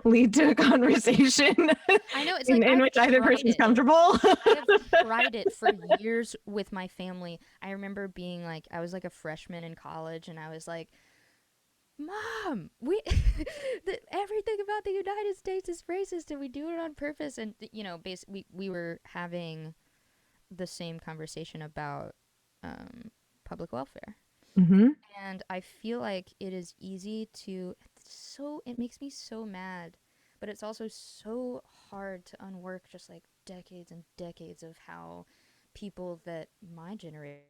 lead to a conversation I know, it's in, like in I've which either tried person's it. comfortable. I have tried it for years with my family. I remember being like, I was like a freshman in college, and I was like, Mom, we everything about the United States is racist, and we do it on purpose. And you know, basically, we were having the same conversation about public welfare, Mm-hmm. and I feel like it is easy to. So it makes me so mad, but it's also so hard to unwork just like decades and decades of how people that my generation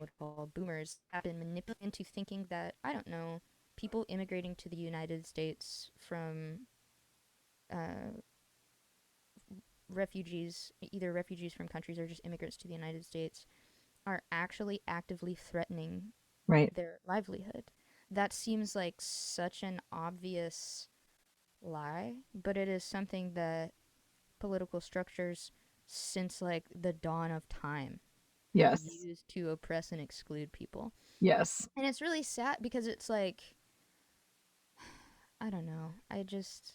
would call boomers have been manipulated into thinking that, I don't know, people immigrating to the United States from uh, refugees, either refugees from countries or just immigrants to the United States, are actually actively threatening Right. their livelihood. That seems like such an obvious lie, but it is something that political structures since like the dawn of time have Yes. used to oppress and exclude people. Yes. And it's really sad because it's like, I don't know. I just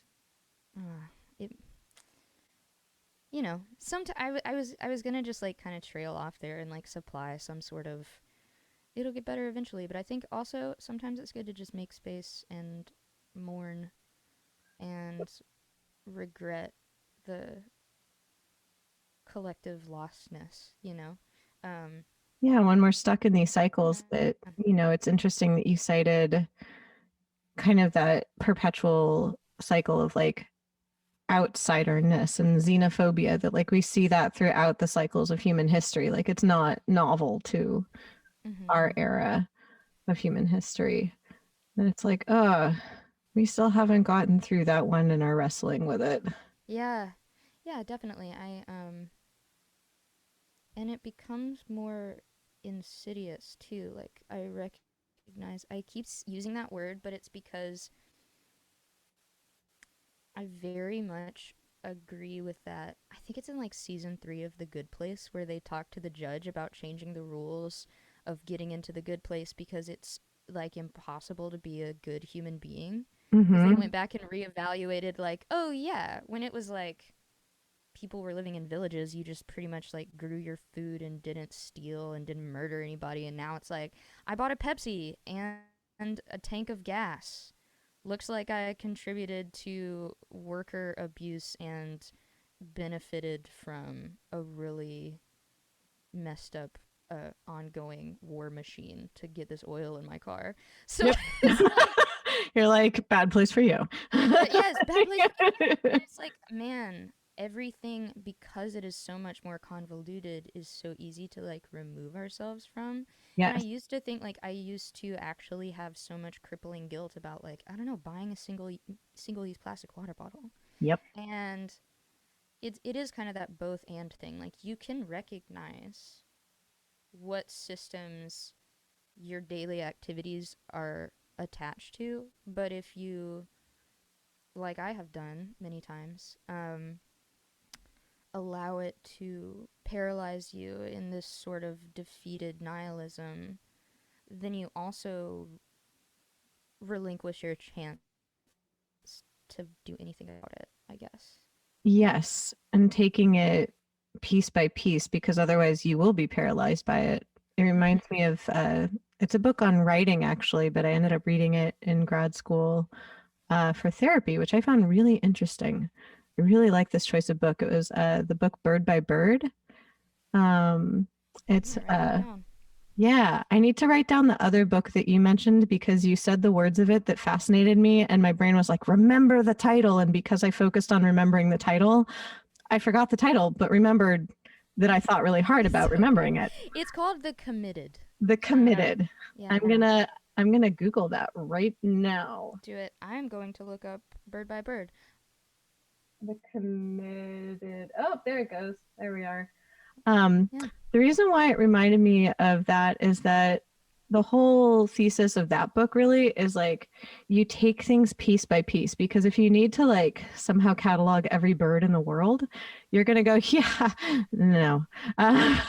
it you know, I was gonna just like kind of trail off there and like supply some sort of it'll get better eventually, but I think also sometimes it's good to just make space and mourn and regret the collective lostness, you know. Um, Yeah, when we're stuck in these cycles, yeah. that, it's interesting that you cited kind of that perpetual cycle of like outsiderness and xenophobia, that like we see that throughout the cycles of human history. Like it's not novel to our Mm-hmm. era of human history. And it's like, we still haven't gotten through that one and are wrestling with it. Yeah, yeah, definitely. And it becomes more insidious too. Like I recognize, I keep using that word, but it's because I very much agree with that. I think it's in like season 3 of The Good Place where they talk to the judge about changing the rules of getting into the good place because it's like impossible to be a good human being. Because they Mm-hmm. went back and reevaluated, like, oh yeah, when it was like people were living in villages, you just pretty much like grew your food and didn't steal and didn't murder anybody. And now it's like, I bought a Pepsi and a tank of gas. Looks like I contributed to worker abuse and benefited from a really messed up ongoing war machine to get this oil in my car. So Yep. it's like, You're like, bad place for you. yes, bad place. And it's like, man, everything, because it is so much more convoluted, is so easy to like remove ourselves from. And I Yes. used to think, like, I used to actually have so much crippling guilt about, like, I don't know, buying a single use plastic water bottle. Yep. And it is kind of that both and thing. Like, you can recognize what systems your daily activities are attached to, but if you, like I have done many times, allow it to paralyze you in this sort of defeated nihilism, then you also relinquish your chance to do anything about it, I guess. Yes. And taking it piece by piece, because otherwise you will be paralyzed by it. It Mm-hmm. reminds me of it's a book on writing actually, but I ended up reading it in grad school. for therapy, which I found really interesting. I really like this choice of book. It was the book Bird by Bird. Um, it's Write that down. yeah, I need to write down the other book that you mentioned because you said the words of it that fascinated me, and my brain was like, remember the title. And because I focused on remembering the title, I forgot the title, but remembered that I thought really hard It's about okay. remembering it. It's called The Committed. The Committed. Yeah, I'm gonna I'm gonna Google that right now. do it. I'm going to look up Bird by Bird. The Committed. Oh, there it goes. There we are. Yeah. The reason why it reminded me of that is that the whole thesis of that book really is like you take things piece by piece, because if you need to like somehow catalog every bird in the world, you're going to go, yeah, no. Uh,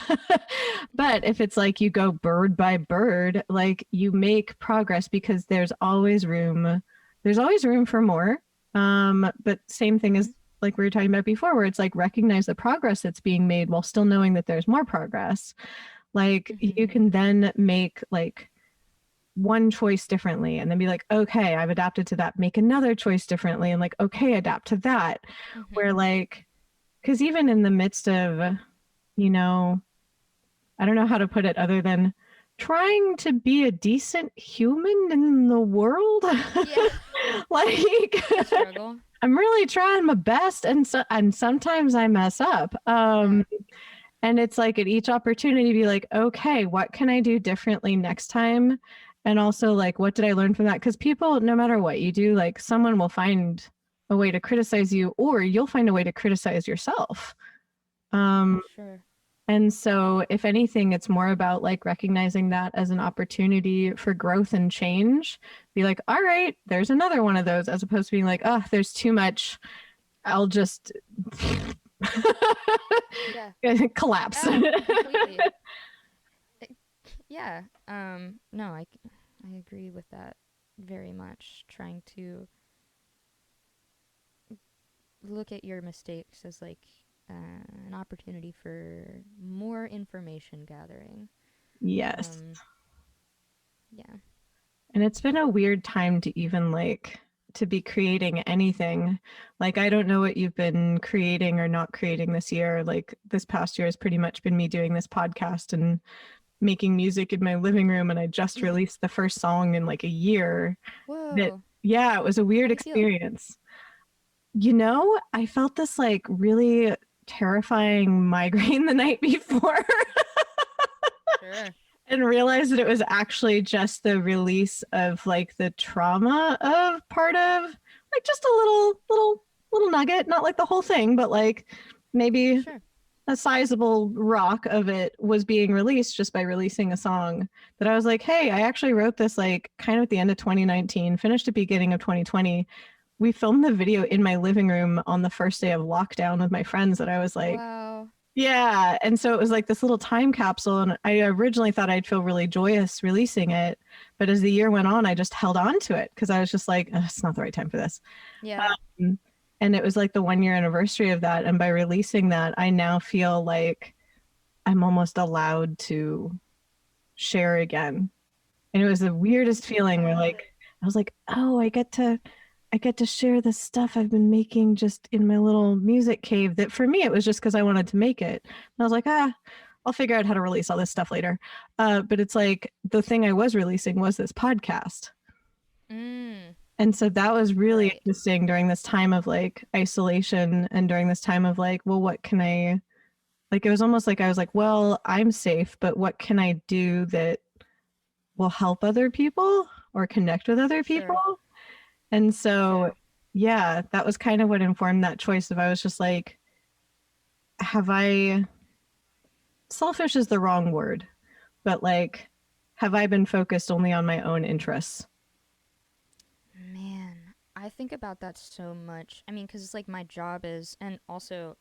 but if it's like you go bird by bird, like you make progress because there's always room for more. But same thing as Mm-hmm. like we were talking about before, where it's like recognize the progress that's being made while still knowing that there's more progress. Like Mm-hmm. you can then make like one choice differently and then be like, okay, I've adapted to that, make another choice differently, and like, okay, adapt to that. Mm-hmm. Where like, because even in the midst of, you know, I don't know how to put it other than trying to be a decent human in the world. Yeah. Like It's a struggle. I'm really trying my best, and sometimes I mess up. Yeah. And it's like at each opportunity be like, okay, what can I do differently next time? And also like what did I learn from that? Because people, no matter what you do, like someone will find a way to criticize you, or you'll find a way to criticize yourself. For Um, sure. and so if anything, it's more about like recognizing that as an opportunity for growth and change. Be like, all right, there's another one of those, as opposed to being like, oh, there's too much. I'll just Yeah. collapse. Oh, completely. Yeah. No, I agree with that very much. Trying to look at your mistakes as like an opportunity for more information gathering. Yes. Um, yeah. And it's been a weird time to even like to be creating anything. Like I don't know what you've been creating or not creating this year. Like this past year has pretty much been me doing this podcast and making music in my living room, and I just released the first song in like a year. That Whoa. yeah, it was a How weird do you feel? experience. You know, I felt this like really terrifying migraine the night before. Sure. And realized that it was actually just the release of like the trauma of part of like just a little nugget, not like the whole thing, but like maybe Sure. a sizable rock of it was being released just by releasing a song that I was like, hey, I actually wrote this like kind of at the end of 2019, finished at the beginning of 2020. We filmed the video in my living room on the first day of lockdown with my friends that I was like, Wow. yeah. And so it was like this little time capsule. And I originally thought I'd feel really joyous releasing it. But as the year went on, I just held on to it because I was just like, it's not the right time for this. Yeah. Um, and it was like the 1 year anniversary of that. And by releasing that, I now feel like I'm almost allowed to share again. And it was the weirdest feeling where Yeah. like, I was like, oh, I get to share the stuff I've been making just in my little music cave that for me, it was just because I wanted to make it. And I was like, I'll figure out how to release all this stuff later. But it's like the thing I was releasing was this podcast. Mm. And so that was really Right. interesting during this time of like isolation and during this time of like, well, what can I, like, it was almost like I was like, well, I'm safe, but what can I do that will help other people or connect with other people? Sure. And so, Sure. yeah, that was kind of what informed that choice. If I was just like, have I, selfish is the wrong word, but like, have I been focused only on my own interests? Man, I think about that so much. I mean, because it's like my job is, and also,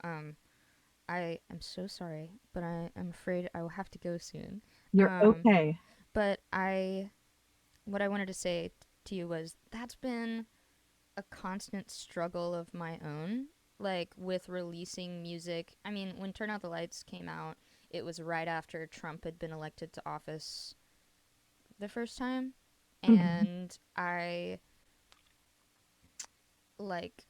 I am so sorry, but I am afraid I will have to go soon. You're Um, okay. but what I wanted to say to you was that's been a constant struggle of my own, like with releasing music. I mean, when Turn Out the Lights came out, it was right after Trump had been elected to office the first time, Mhm. and I like,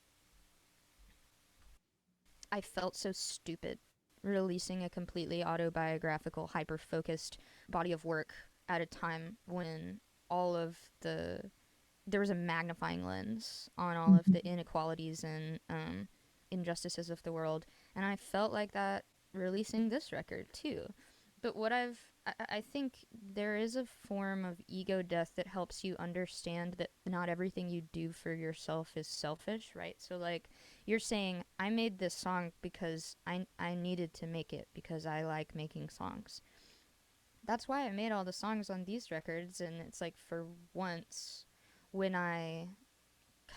I felt so stupid releasing a completely autobiographical, hyper-focused body of work at a time when all of there was a magnifying lens on all of the inequalities and injustices of the world. And I felt like that releasing this record too. But I think there is a form of ego death that helps you understand that not everything you do for yourself is selfish, right? So like you're saying, I made this song because I needed to make it because I like making songs. That's why I made all the songs on these records. And it's like, for once, when I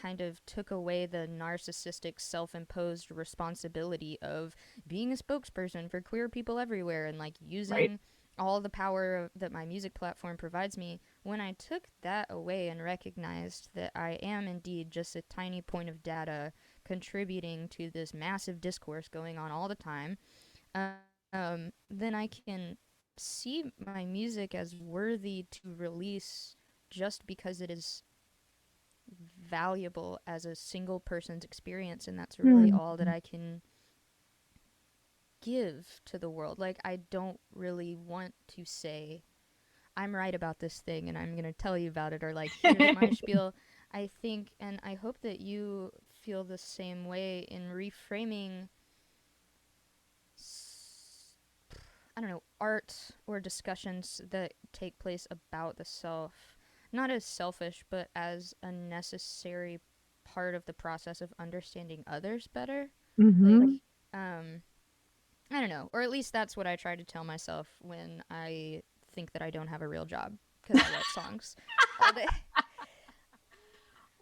kind of took away the narcissistic self-imposed responsibility of being a spokesperson for queer people everywhere and like using all the power that my music platform provides me, when I took that away and recognized that I am indeed just a tiny point of data contributing to this massive discourse going on all the time, then I can see my music as worthy to release just because it is valuable as a single person's experience, and that's really all that I can give to the world. Like, I don't really want to say I'm right about this thing and I'm gonna tell you about it, or like, here's my spiel. I think, and I hope that you feel the same way in reframing I don't know, art or discussions that take place about the self, not as selfish, but as a necessary part of the process of understanding others better. Like, I don't know, or at least that's what I try to tell myself when I think that I don't have a real job, because I write songs all day.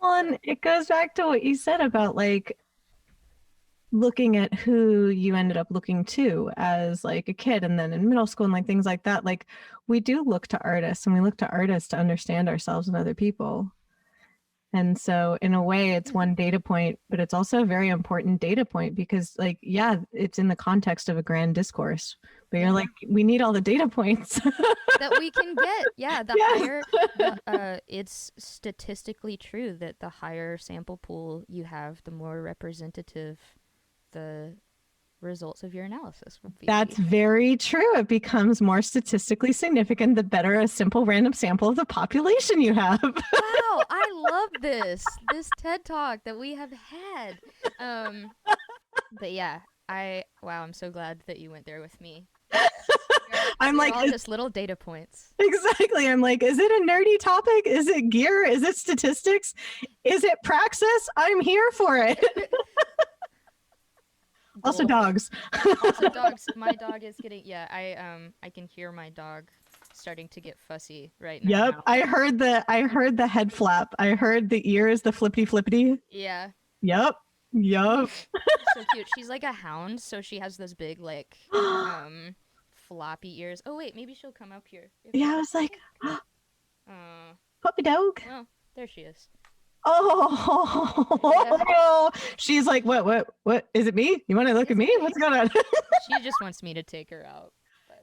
Well, and it goes back to what you said about like looking at who you ended up looking to as like a kid and then in middle school and like things like that. Like, we do look to artists, and we look to artists to understand ourselves and other people. And so in a way it's one data point, but it's also a very important data point because like, yeah, it's in the context of a grand discourse, but you're like, we need all the data points that we can get. Yeah, higher, it's statistically true that the higher sample pool you have, the more representative the results of your analysis will be. That's very true. It becomes more statistically significant the better a simple random sample of the population you have. Wow, I love this TED Talk that we have had. But yeah, I'm so glad that you went there with me. I'm like, all just little data points. Exactly. I'm like, is it a nerdy topic? Is it gear? Is it statistics? Is it praxis? I'm here for it. Also dogs. Also dogs. My dog is getting, I can hear my dog starting to get fussy right now. Yep. I heard the head flap. I heard the ears, the flippity. Yeah. Yep. So cute. She's like a hound, so she has those big like floppy ears. Oh wait, maybe she'll come up here. I was like, puppy dog. Well, there she is. Oh, she's like, what? Is it me? You want to look at me? What's going on? She just wants me to take her out. But...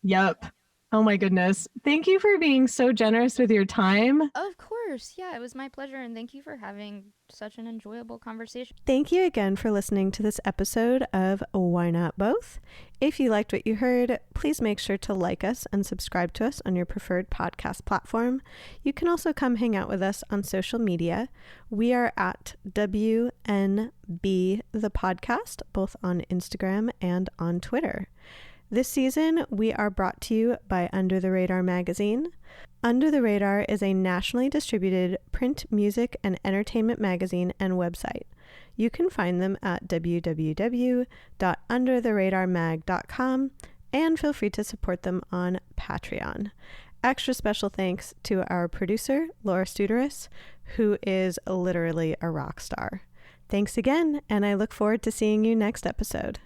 Yep. Oh my goodness. Thank you for being so generous with your time. Of course. Yeah, it was my pleasure. And thank you for having such an enjoyable conversation. Thank you again for listening to this episode of Why Not Both. If you liked what you heard, please make sure to like us and subscribe to us on your preferred podcast platform. You can also come hang out with us on social media. We are at WNB the podcast, both on Instagram and on Twitter. This season, we are brought to you by Under the Radar magazine. Under the Radar is a nationally distributed print, music, and entertainment magazine and website. You can find them at www.undertheradarmag.com and feel free to support them on Patreon. Extra special thanks to our producer, Laura Studeris, who is literally a rock star. Thanks again, and I look forward to seeing you next episode.